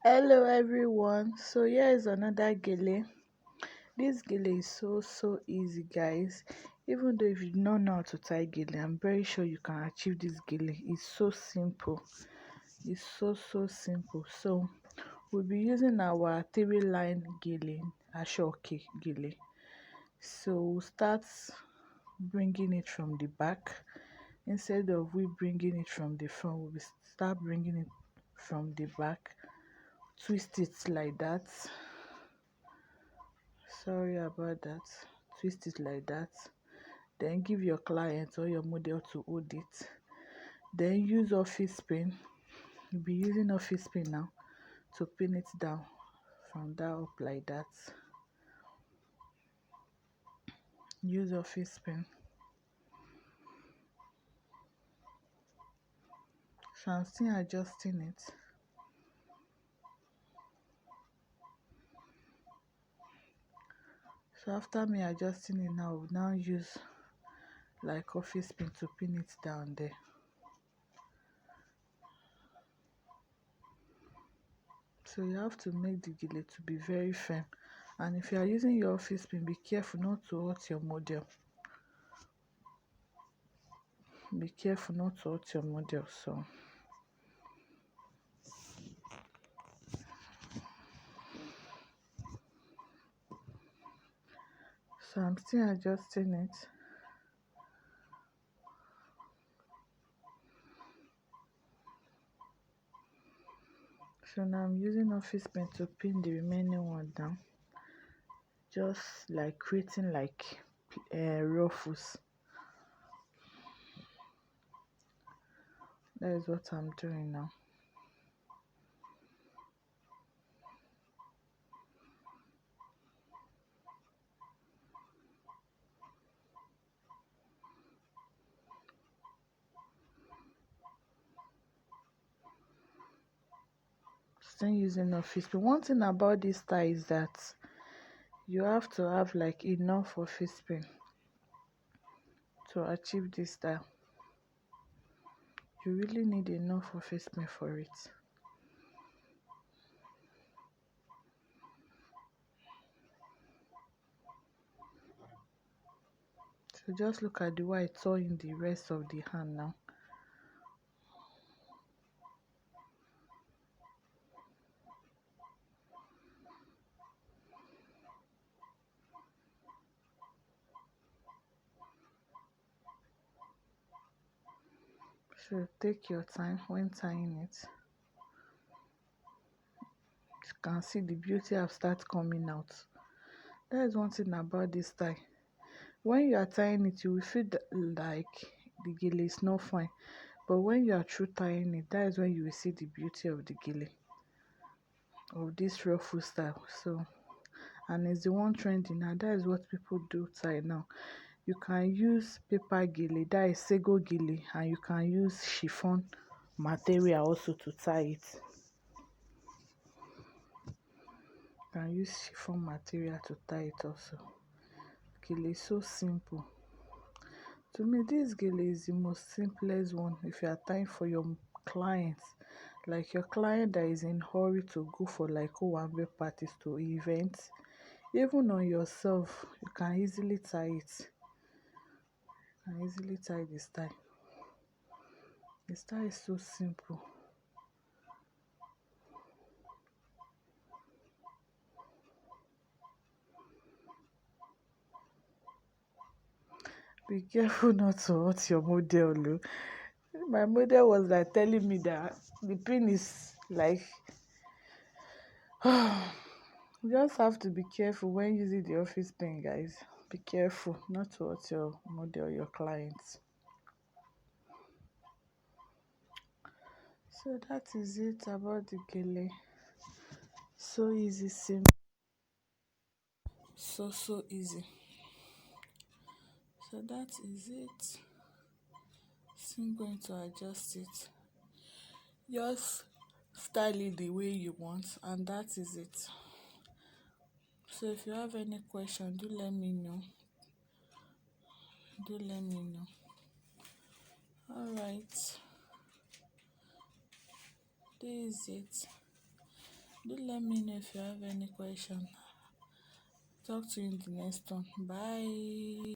Hello everyone. So here is another gele. This gele is so easy, guys. Even though if you don't know how to tie gele, I'm very sure you can achieve this gele. It's so simple. It's so simple. So we'll be using our three-line gele, ashoke gele. So we'll start bringing it from the back. Instead of we bringing it from the front, we'll start bringing it from the back. Twist it like that. Sorry about that. Twist it like that. Then give your client or your model to hold it. Then use office pin. You'll be using office pin now to pin it down from that up like that. Use office pin. So I'm still adjusting it. So after me adjusting it now, we'll now use like office pin to pin it down there. So you have to make the gele to be very firm, and if you are using your office pin, be careful not to hurt your model. Be careful not to hurt your model. So I'm still adjusting it. So now I'm using office pen to pin the remaining one down, just like creating like ruffles. That is what I'm doing now. Still using office pen. One thing about this style is that you have to have like enough office pen to achieve this style. You really need enough office pen for it. So just look at the way I tore in the rest of the hand now. So take your time when tying it. You can see the beauty have started coming out. That is one thing about this style. When you are tying it, you will feel like the gele is not fine. But when you are through tying it, that is when you will see the beauty of the gele, of this ruffle style. So, and it's the one trending now. That is what people do tie now. You can use paper gele, that is sego gele, and you can use chiffon material also to tie it. You can use chiffon material to tie it also. Gele is so simple. To me, this gele is the most simplest one if you are tying for your clients, like your client that is in hurry to go for like owambe parties to events. Even on yourself, you can easily tie it. You can easily tie this style. The style is so simple. Be careful not to hurt your model. Oh. My model was like telling me that the pin is like you just have to be careful when using the office pen, guys. Be careful not to hurt your model, your clients. So that is it about the gele. So easy, simple. So easy. So that is it. So I'm going to adjust it. Just style it the way you want, and that is it. So if you have any question, do let me know. Do let me know. All right. This is it. Do let me know if you have any question. Talk to you in the next one. Bye.